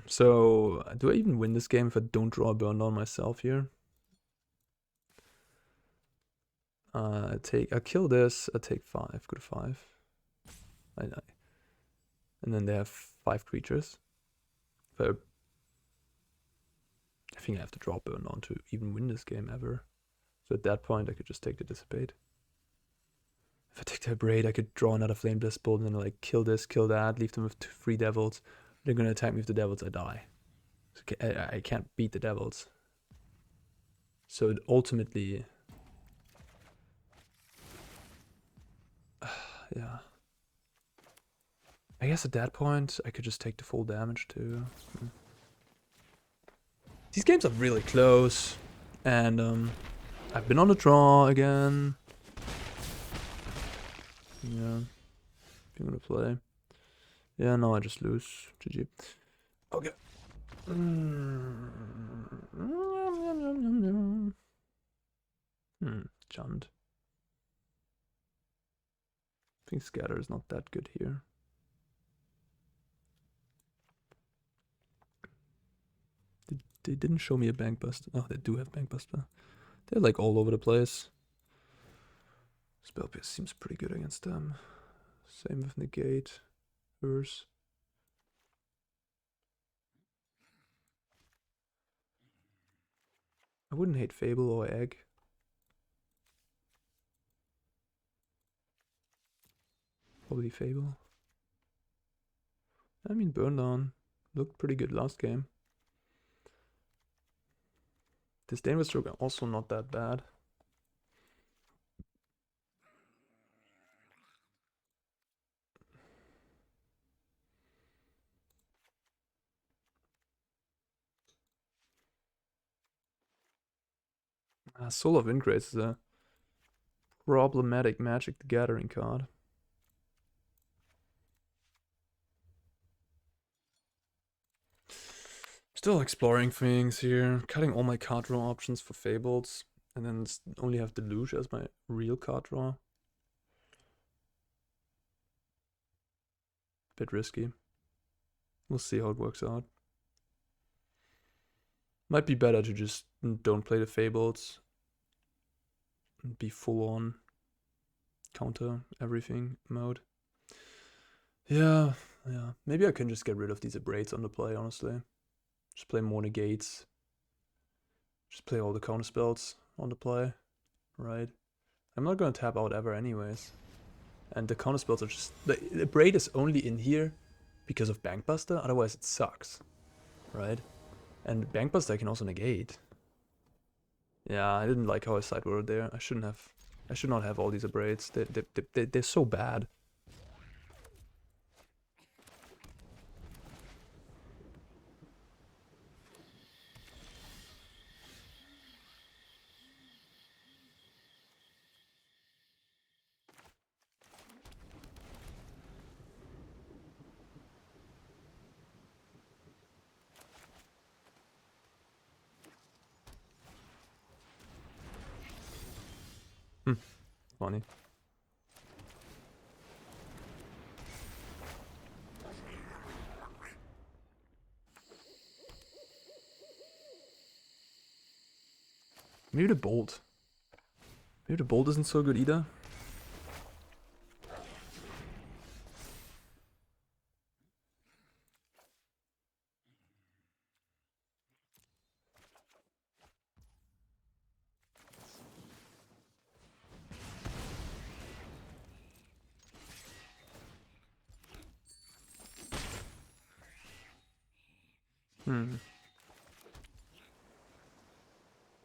So, do I even win this game if I don't draw a burn down myself here? I kill this, I take 5, go to 5. I die. And then they have 5 creatures. I think I have to draw burn down to even win this game ever. So at that point, I could just take the Dissipate. If I take the Abrade, I could draw another Flame Disbolt and then like kill this, kill that, leave them with 3 Devils. They're gonna attack me with the Devils, I die. So I can't beat the Devils. So it ultimately... yeah. I guess at that point, I could just take the full damage too. These games are really close. And I've been on the draw again. Yeah. If you're gonna play. Yeah, no, I just lose. GG. Okay. Chant. I think Scatter is not that good here. They didn't show me a Bankbuster. Oh, they do have Bankbuster. They're like all over the place. Spell Pierce seems pretty good against them. Same with Negate. Hers. I wouldn't hate Fable or Egg. Probably Fable. I mean, Burn Down looked pretty good last game. Disdainful Stroke also not that bad. Soul of Ingrates is a problematic Magic the Gathering card. Still exploring things here, cutting all my card draw options for Fables, and then only have Deluge as my real card draw. Bit risky. We'll see how it works out. Might be better to just don't play the Fables. Be full on counter everything mode. Yeah. Maybe I can just get rid of these Abrades on the play, honestly. Just play more Negates. Just play all the counter spells on the play. Right? I'm not gonna tap out ever anyways. And the counter spells are just... The Abrade is only in here because of Bankbuster, otherwise it sucks. Right? And Bankbuster I can also negate. Yeah, I didn't like how I sideboarded there. I should not have all these Abrades. They're so bad. Funny. Maybe the Bolt. Maybe the Bolt isn't so good either.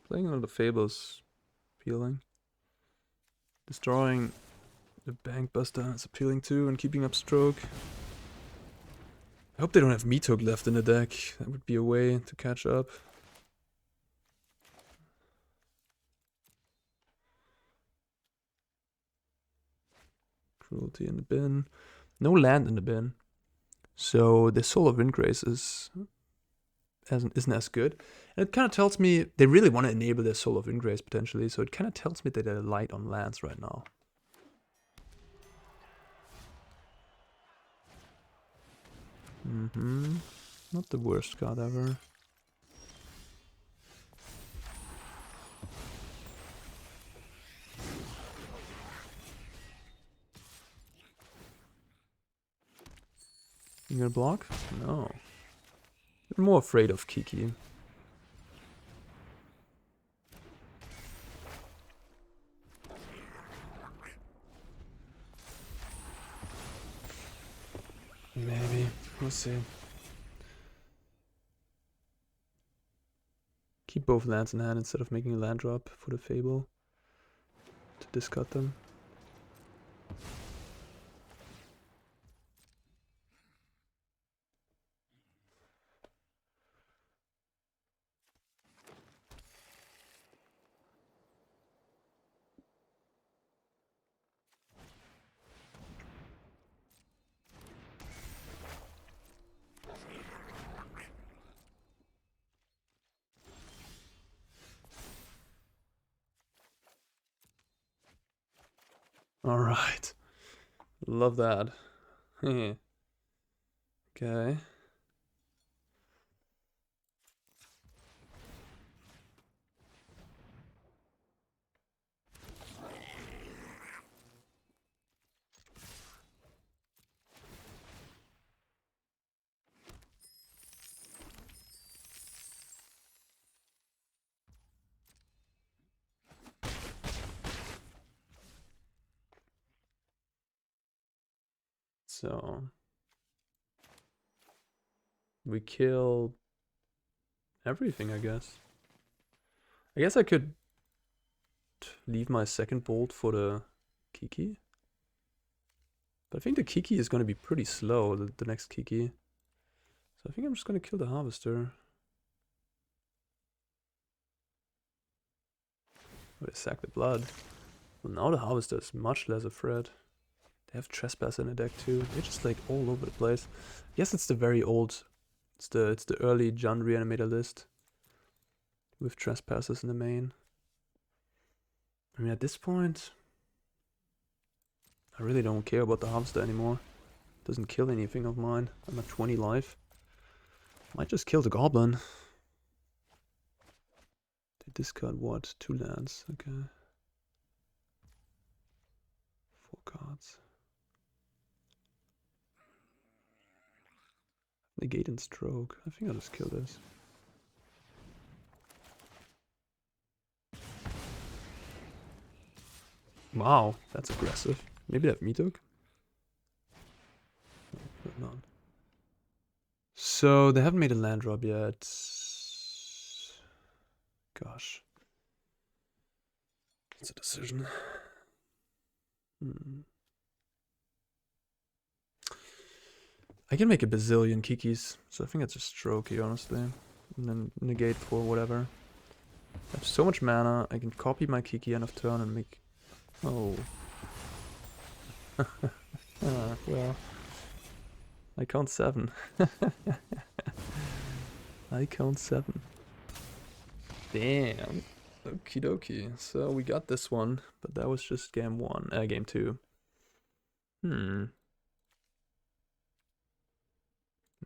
Playing on the Fables appealing. Destroying the Bankbuster is appealing too, and keeping up Stroke. I hope they don't have Meat Hook left in the deck. That would be a way to catch up. Cruelty in the bin. No land in the bin. So the Soul of Windgrace is isn't as good. And it kind of tells me they really want to enable their Soul of Ingrace potentially, so it kind of tells me that they're light on lands right now. Not the worst card ever. You gonna block? No. I'm more afraid of Kiki. Maybe. We'll see. Keep both lands in hand instead of making a land drop for the Fable to discard them. Alright. Love that. Okay. So we kill everything, I guess. I guess I could leave my second bolt for the Kiki. But I think the Kiki is going to be pretty slow, the next Kiki. So I think I'm just going to kill the Harvester. Or sack the blood. Well, now the Harvester is much less a threat. They have Trespasser in the deck too. They're just like all over the place. I guess it's the very old, it's the early Jund Reanimator list with Trespassers in the main. I mean, at this point, I really don't care about the Harvester anymore. Doesn't kill anything of mine. I'm at 20 life. Might just kill the Goblin. They discard what? 2 lands. Okay. 4 cards. Negate and Stroke. I think I'll just kill this. Wow, that's aggressive. Maybe they have Meathook? No, none. So they haven't made a land drop yet. Gosh. It's a decision. I can make a bazillion Kikis, so I think it's a Stroke here, honestly. And then Negate for whatever. I have so much mana, I can copy my Kiki end of turn and make... Oh. Well. I count 7. I count 7. Damn. Okie dokie. So we got this one, but that was just game 2.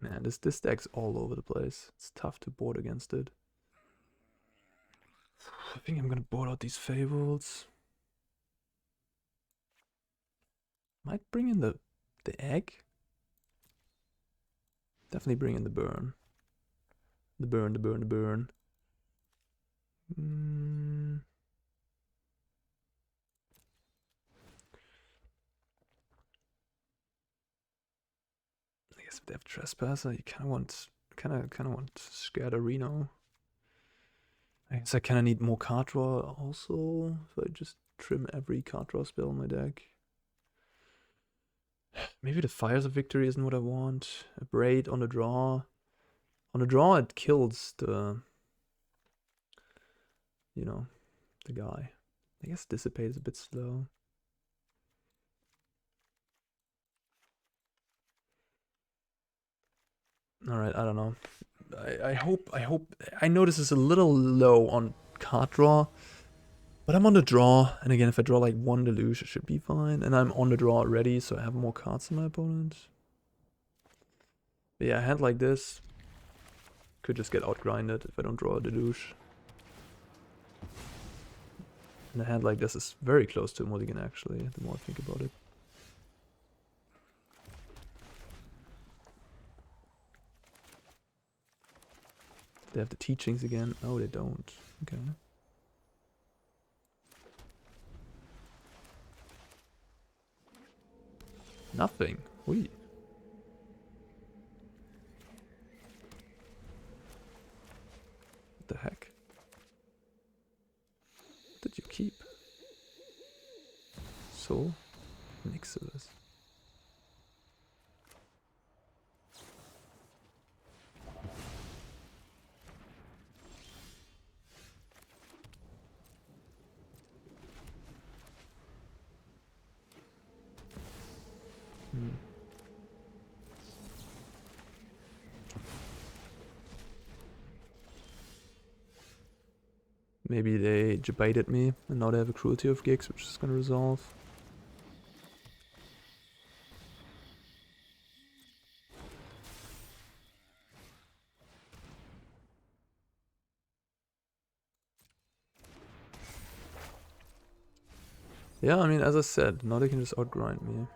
Man, this deck's all over the place. It's tough to board against it. I think I'm gonna board out these Fables. Might bring in the egg. Definitely bring in the burn. The burn. I guess if they have Trespasser, you kind of want Scatter Reno. I guess I kind of need more card draw also. If I just trim every card draw spell in my deck. Maybe the Fires of Victory isn't what I want. Abrade on the draw. On the draw, it kills the, you know, the guy. I guess Dissipate is a bit slow. Alright, I don't know. I hope, I know this is a little low on card draw, but I'm on the draw, and again, if I draw like one Deluge, it should be fine, and I'm on the draw already, so I have more cards than my opponent. But yeah, a hand like this could just get outgrinded if I don't draw a Deluge. And a hand like this is very close to a mulligan, actually, the more I think about it. They have the teachings again. Oh, they don't. Okay. Nothing. What the heck? What did you keep? Soul? Nixilus. Maybe they debated me, and now they have a Cruelty of Gigs, which is gonna resolve. Yeah, I mean, as I said, now they can just outgrind me.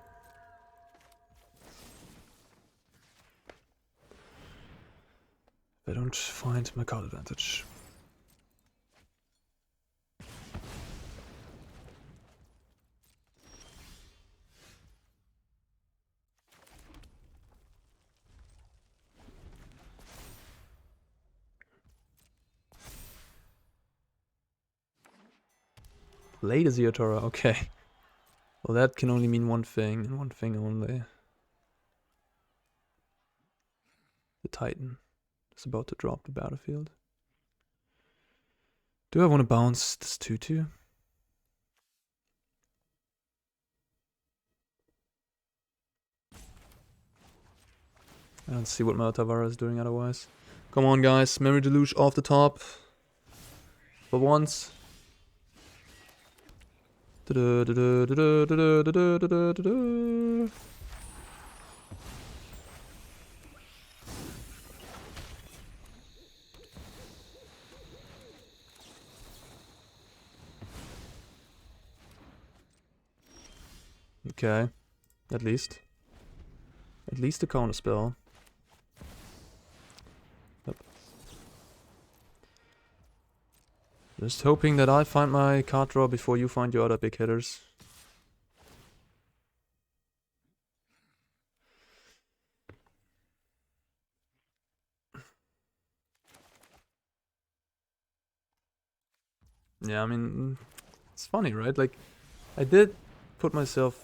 I don't find my card advantage. Late is the Otawara, okay. Well, that can only mean one thing, and one thing only. The Titan is about to drop the battlefield. Do I want to bounce this 2-2? I don't see what my Otawara is doing otherwise. Come on, guys. Memory Deluge off the top. For once. Okay. At least. At least a counter spell. Yep. Just hoping that I find my card draw before you find your other big hitters. Yeah, I mean, it's funny, right? Like, I did put myself...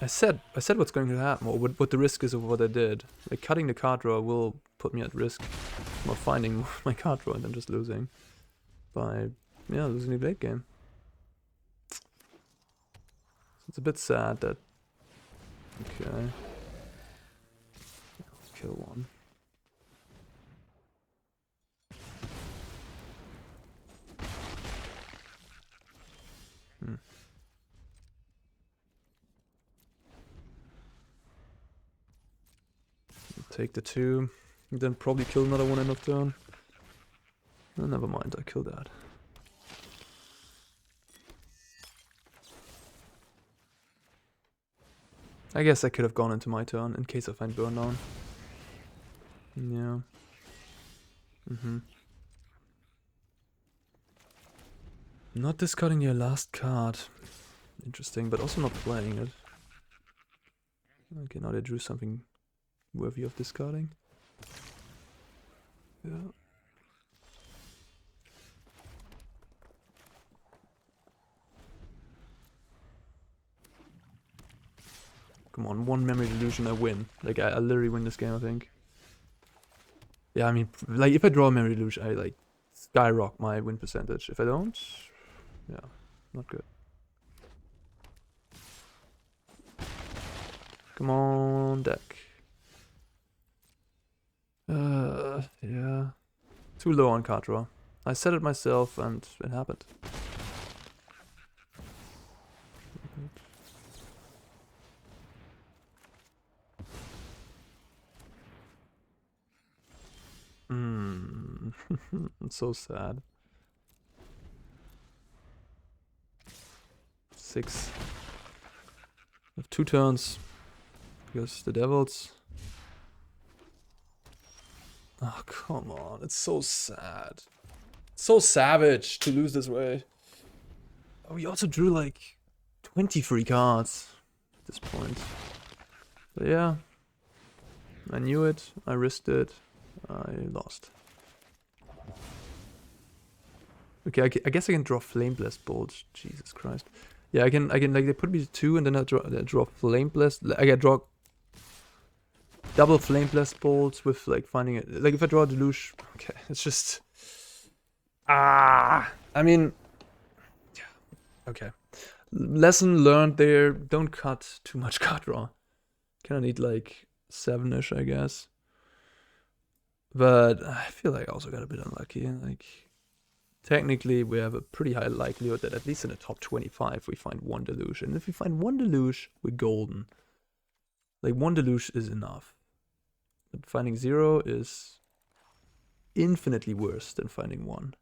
I said what's going to happen, or what the risk is of what I did. Like, cutting the card draw will put me at risk of finding my card draw and then just losing. By, yeah, losing the late game. So it's a bit sad that... Okay. Kill one. Take the 2, then probably kill another one end of turn. Oh, never mind, I killed that. I guess I could have gone into my turn in case I find burn down. Yeah. Not discarding your last card. Interesting, but also not playing it. Okay, now they drew something worthy of discarding. Yeah. Come on, one Memory Deluge I win. Like, I literally win this game, I think. Yeah, I mean, like, if I draw a Memory Deluge, I, like, skyrocket my win percentage. If I don't, yeah, not good. Come on, deck. Yeah. Too low on card draw. I said it myself and it happened. It's so sad. 6. With 2 turns. Because the devils. Oh, come on. It's so sad. It's so savage to lose this way. Oh, we also drew like 23 cards at this point. But yeah. I knew it. I risked it. I lost. Okay, I guess I can draw Flame Blast Bolts. Jesus Christ. Yeah, I can like they put me to 2 and then I draw Flame Blast. I can draw double Flame Blast Bolts with like finding it. Like if I draw a Deluge, okay, it's just I mean, yeah, okay. Lesson learned there. Don't cut too much card draw. Kind of need like 7-ish, I guess. But I feel like I also got a bit unlucky. Like, technically, we have a pretty high likelihood that at least in the top 25 we find 1 Deluge. And if we find 1 Deluge, we're golden. Like, 1 Deluge is enough. But finding 0 is infinitely worse than finding 1.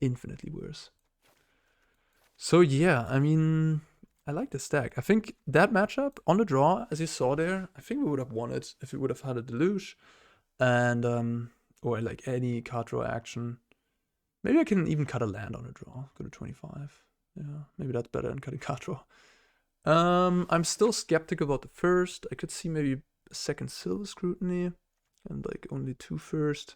Infinitely worse. So yeah, I mean, I like the stack. I think that matchup on the draw, as you saw there, I think we would have won it if we would have had a Deluge. And, or like any card draw action. Maybe I can even cut a land on a draw. Go to 25. Yeah, maybe that's better than cutting card draw. I'm still skeptical about the first. I could see maybe a second Silver Scrutiny. And like only 2 first.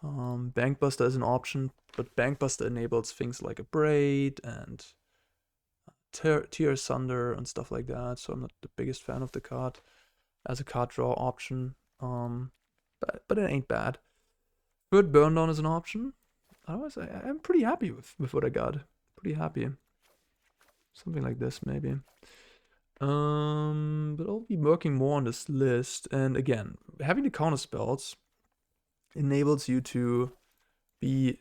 Bankbuster is an option. But Bankbuster enables things like Abrade and Tear Sunder and stuff like that. So I'm not the biggest fan of the card as a card draw option. But it ain't bad. Third Burn Down is an option. Otherwise, I'm pretty happy with what I got. Pretty happy. Something like this, maybe. But I'll be working more on this list. And again, having the counter spells enables you to be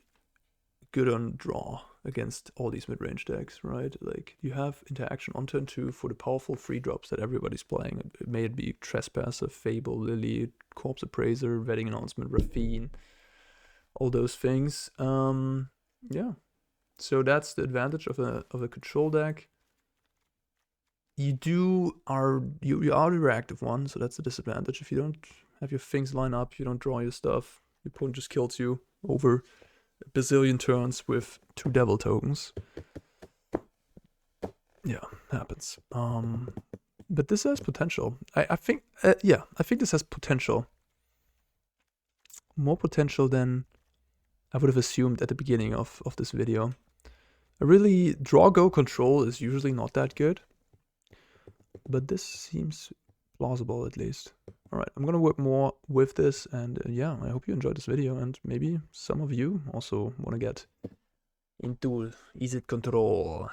good on draw against all these mid-range decks, right? Like, you have interaction on turn 2 for the powerful free drops that everybody's playing. May it be Trespasser, Fable, Lily, Corpse Appraiser, Wedding Announcement, Raffine, all those things. Yeah. So that's the advantage of a control deck. You are the reactive one, so that's the disadvantage. If you don't have your things line up, you don't draw your stuff, your opponent just kills you over a bazillion turns with 2 devil tokens. Yeah, happens. But this has potential. I think this has potential. More potential than I would have assumed at the beginning of this video. A really draw-go control is usually not that good. But this seems plausible at least. Alright, I'm gonna work more with this, and yeah, I hope you enjoyed this video, and maybe some of you also want to get into Izzet control.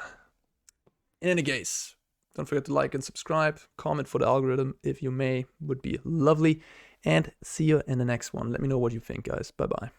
In any case, don't forget to like and subscribe, comment for the algorithm if you may, would be lovely, and see you in the next one. Let me know what you think, guys. Bye bye.